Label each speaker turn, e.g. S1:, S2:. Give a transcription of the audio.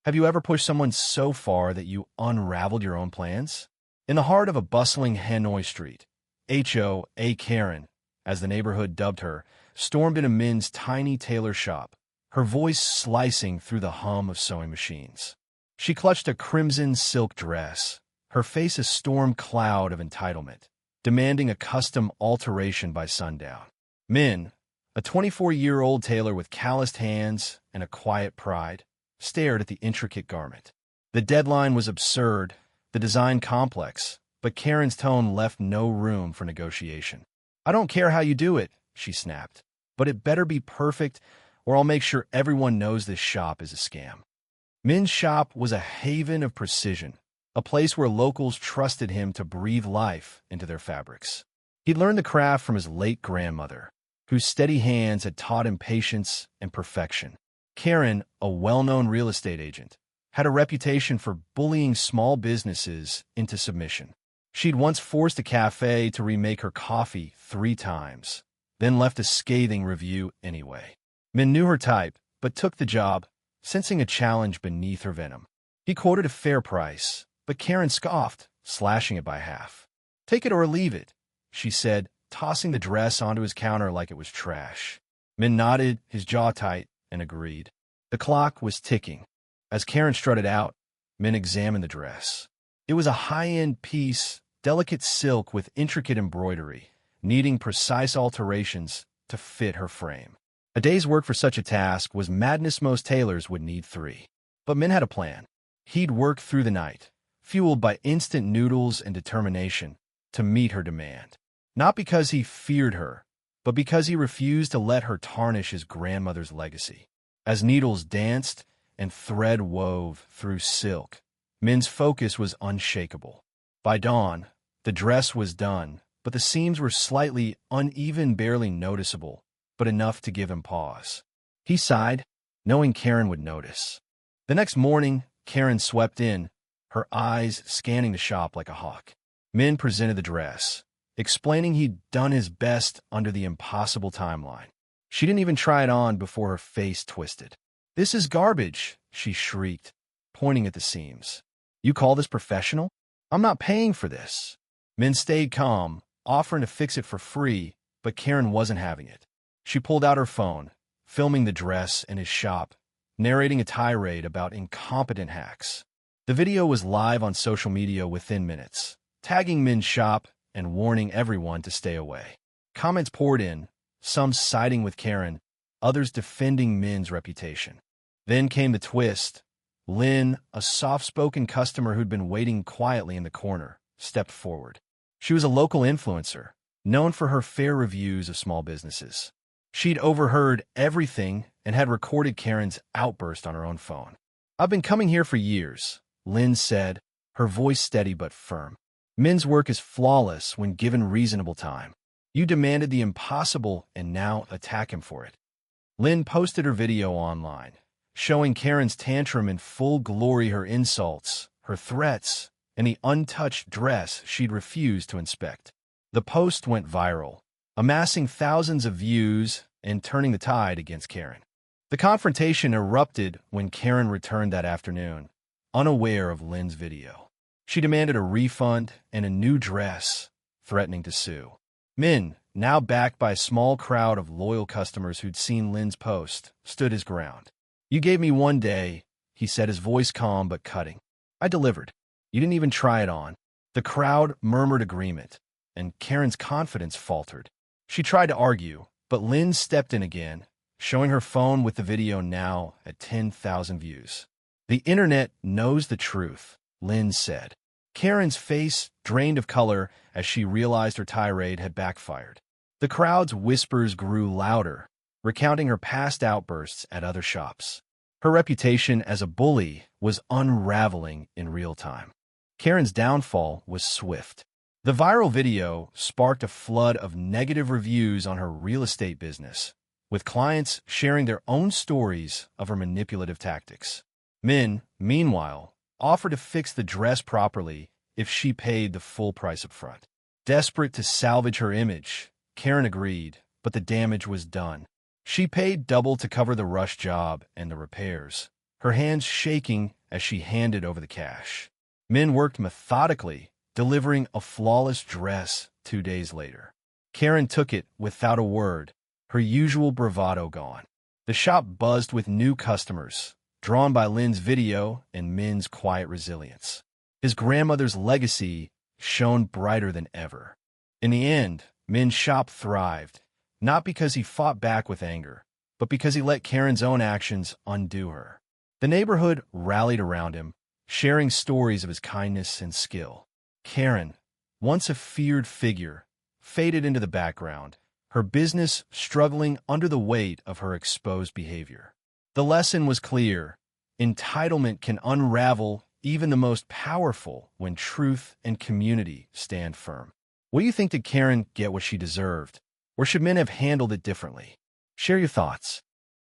S1: Have you ever pushed someone so far that you unraveled your own plans? In the heart of a bustling Hanoi street, H.O.A. Karen, as the neighborhood dubbed her, stormed into Min's tiny tailor shop, her voice slicing through the hum of sewing machines. She clutched a crimson silk dress, her face a storm cloud of entitlement, demanding a custom alteration by sundown. Min, a 24-year-old tailor with calloused hands and a quiet pride, stared at the intricate garment. The deadline was absurd, the design complex, but Karen's tone left no room for negotiation. "I don't care how you do it," she snapped, "but it better be perfect or I'll make sure everyone knows this shop is a scam." Min's shop was a haven of precision, a place where locals trusted him to breathe life into their fabrics. He'd learned the craft from his late grandmother, whose steady hands had taught him patience and perfection. Karen, a well-known real estate agent, had a reputation for bullying small businesses into submission. She'd once forced a cafe to remake her coffee 3 times, then left a scathing review anyway. Min knew her type, but took the job, sensing a challenge beneath her venom. He quoted a fair price, but Karen scoffed, slashing it by half. "Take it or leave it," she said, tossing the dress onto his counter like it was trash. Min nodded, his jaw tight, and agreed. The clock was ticking. As Karen strutted out, Min examined the dress. It was a high-end piece, delicate silk with intricate embroidery, needing precise alterations to fit her frame. A day's work for such a task was madness. Most tailors would need 3. But Min had a plan. He'd work through the night, fueled by instant noodles and determination, to meet her demand. Not because he feared her, but because he refused to let her tarnish his grandmother's legacy. As needles danced and thread wove through silk, Min's focus was unshakable. By dawn, the dress was done, but the seams were slightly uneven, barely noticeable, but enough to give him pause. He sighed, knowing Karen would notice. The next morning, Karen swept in, her eyes scanning the shop like a hawk. Min presented the dress, explaining he'd done his best under the impossible timeline. She didn't even try it on before her face twisted. "This is garbage," she shrieked, pointing at the seams. "You call this professional? I'm not paying for this." Min stayed calm, offering to fix it for free, but Karen wasn't having it. She pulled out her phone, filming the dress in his shop, narrating a tirade about incompetent hacks. The video was live on social media within minutes, tagging Min's shop and warning everyone to stay away. Comments poured in, some siding with Karen, others defending Min's reputation. Then came the twist. Lynn, a soft-spoken customer who'd been waiting quietly in the corner, stepped forward. She was a local influencer, known for her fair reviews of small businesses. She'd overheard everything and had recorded Karen's outburst on her own phone. "I've been coming here for years," Lynn said, her voice steady but firm. "Min's work is flawless when given reasonable time. You demanded the impossible and now attack him for it." Lynn posted her video online, showing Karen's tantrum in full glory, her insults, her threats, and the untouched dress she'd refused to inspect. The post went viral, amassing thousands of views and turning the tide against Karen. The confrontation erupted when Karen returned that afternoon, unaware of Lynn's video. She demanded a refund and a new dress, threatening to sue. Min, now backed by a small crowd of loyal customers who'd seen Lynn's post, stood his ground. "You gave me one day," he said, his voice calm but cutting. "I delivered. You didn't even try it on." The crowd murmured agreement, and Karen's confidence faltered. She tried to argue, but Lynn stepped in again, showing her phone with the video now at 10,000 views. "The internet knows the truth," Lynn said. Karen's face drained of color as she realized her tirade had backfired. The crowd's whispers grew louder, recounting her past outbursts at other shops. Her reputation as a bully was unraveling in real time. Karen's downfall was swift. The viral video sparked a flood of negative reviews on her real estate business, with clients sharing their own stories of her manipulative tactics. Min, meanwhile, offered to fix the dress properly if she paid the full price up front. Desperate to salvage her image, Karen agreed, but the damage was done. She paid double to cover the rush job and the repairs, her hands shaking as she handed over the cash. Min worked methodically, delivering a flawless dress 2 days later. Karen took it without a word, her usual bravado gone. The shop buzzed with new customers, drawn by Lin's video and Min's quiet resilience. His grandmother's legacy shone brighter than ever. In the end, Min's shop thrived, not because he fought back with anger, but because he let Karen's own actions undo her. The neighborhood rallied around him, sharing stories of his kindness and skill. Karen, once a feared figure, faded into the background, her business struggling under the weight of her exposed behavior. The lesson was clear. Entitlement can unravel even the most powerful when truth and community stand firm. What do you think? Did Karen get what she deserved, or should men have handled it differently? Share your thoughts.